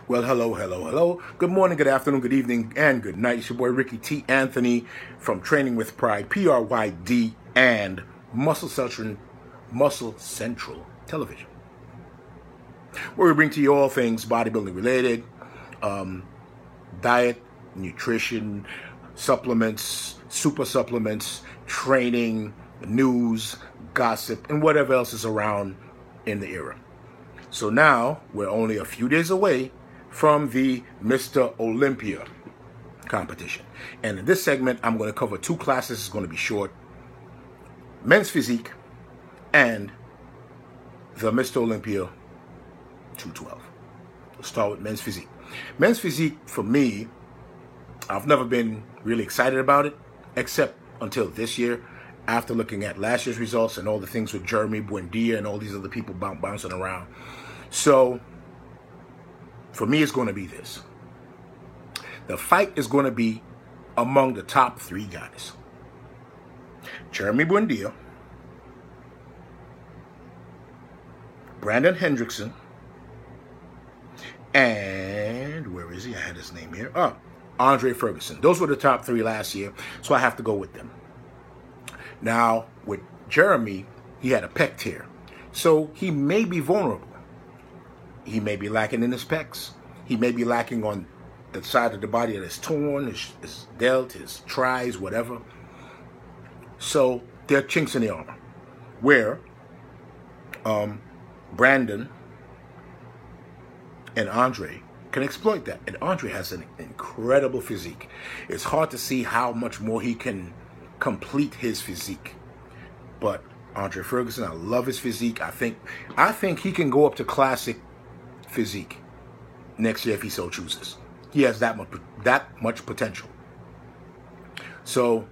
Well, hello, hello, hello. Good morning, good afternoon, good evening, and good night. It's your boy Ricky T. Anthony from Training with Pride, PRYD, and Muscle Central Television, where we bring to you all things bodybuilding related, diet, nutrition, supplements, super supplements, training, news, gossip, and whatever else is around in the era. So now we're only a few days away from the Mr. Olympia competition. And in this segment, I'm going to cover two classes. It's going to be short. Men's Physique and the Mr. Olympia 212. Let's start with Men's Physique. Men's Physique, for me, I've never been really excited about it, except until this year, after looking at last year's results and all the things with Jeremy Buendia and all these other people bouncing around. So, for me, it's going to be this. The fight is going to be among the top three guys. Jeremy Buendia, Brandon Hendrickson, and where is he? I had his name here. Andre Ferguson. Those were the top three last year, so I have to go with them. Now, with Jeremy, he had a pec tear, so he may be vulnerable. He may be lacking in his pecs. He may be lacking on the side of the body that is torn, his delt, his tries, whatever. So there are chinks in the armor where Brandon and Andre can exploit that. And Andre has an incredible physique. It's hard to see how much more he can complete his physique. But Andre Ferguson, I love his physique. I think he can go up to classic physique next year if he so chooses. He has that much potential. So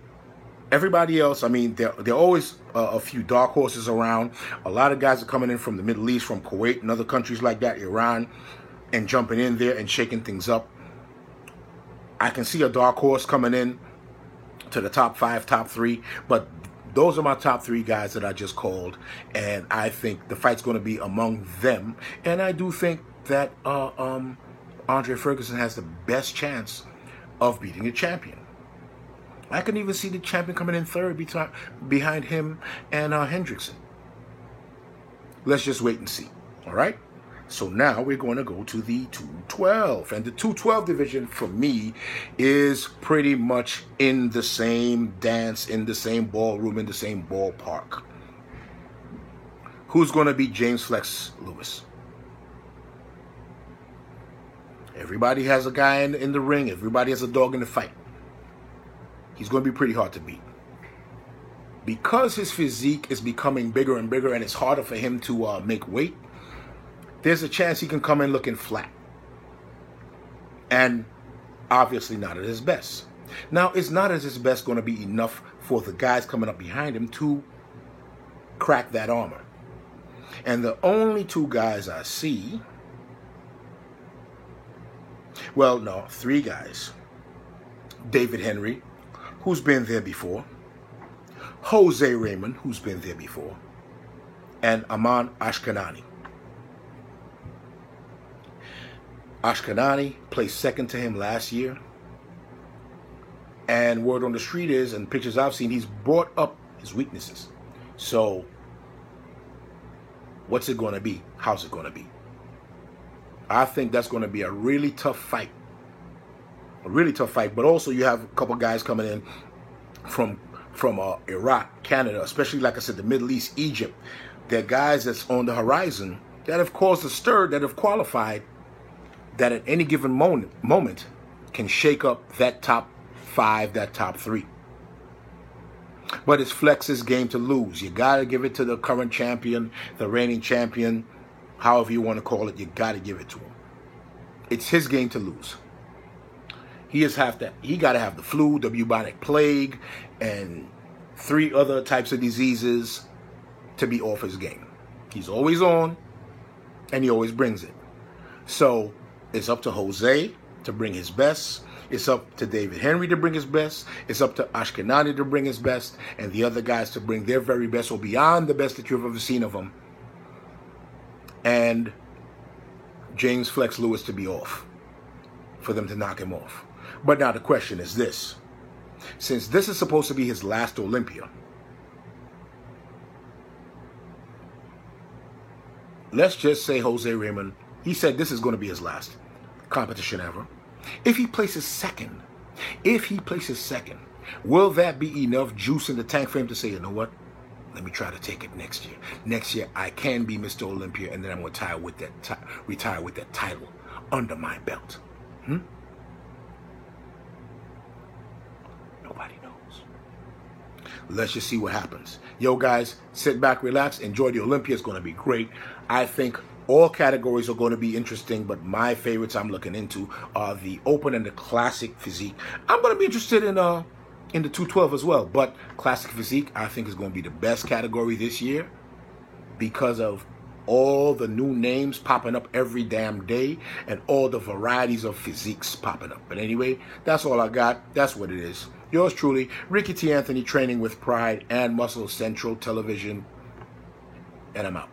everybody else, I mean, there are always a few dark horses around. A lot of guys are coming in from the Middle East, from Kuwait and other countries like that, Iran, and jumping in there and shaking things up. I can see a dark horse coming in to the top 5, top 3, but those are my top 3 guys that I just called, and I think the fight's going to be among them. And I do think that Andre Ferguson has the best chance of beating the champion. I can even see the champion coming in third behind him and Hendrickson. Let's just wait and see. All right? So now we're going to go to the 212. And the 212 division, for me, is pretty much in the same dance, in the same ballroom, in the same ballpark. Who's going to beat James Flex Lewis? Everybody has a guy in the ring. Everybody has a dog in the fight. He's going to be pretty hard to beat. Because his physique is becoming bigger and bigger and it's harder for him to make weight, there's a chance he can come in looking flat. And obviously not at his best. Now, it's not at his best going to be enough for the guys coming up behind him to crack that armor. And the only 2 guys I see, well, no, 3 guys. David Henry, who's been there before. Jose Raymond, who's been there before. And Aman Ashkanani. Ashkanani placed second to him last year. And word on the street is, and pictures I've seen, he's brought up his weaknesses. So, what's it going to be? How's it going to be? I think that's going to be a really tough fight. A really tough fight. But also you have a couple guys coming in from Iraq, Canada, especially, like I said, the Middle East, Egypt. They're guys that's on the horizon that have caused a stir, that have qualified, that at any given moment can shake up that top 5, that top 3. But it's Flex's game to lose. You got to give it to the current champion, the reigning champion, however you want to call it. You got to give it to him. It's his game to lose. He got to have the flu, the bubonic plague, and 3 other types of diseases to be off his game. He's always on, and he always brings it. So it's up to Jose to bring his best. It's up to David Henry to bring his best. It's up to Ashkanani to bring his best. And the other guys to bring their very best or beyond the best that you've ever seen of them. And James Flex Lewis to be off, for them to knock him off. But now the question is this. Since this is supposed to be his last Olympia, let's just say Jose Raymond, he said this is going to be his last competition ever. If he places second, will that be enough juice in the tank for him to say, you know what? Let me try to take it next year. Next year, I can be Mr. Olympia, and then I'm going to retire with that title under my belt. Nobody knows. Let's just see what happens. Yo, guys, sit back, relax, enjoy the Olympia. It's going to be great. I think all categories are going to be interesting, but my favorites I'm looking into are the open and the classic physique. I'm going to be interested in the 212 as well, but classic physique I think is going to be the best category this year because of all the new names popping up every damn day and all the varieties of physiques popping up. But anyway, that's all I got. That's what it is. Yours truly, Ricky T. Anthony, training with pride and Muscle Central Television, and I'm out.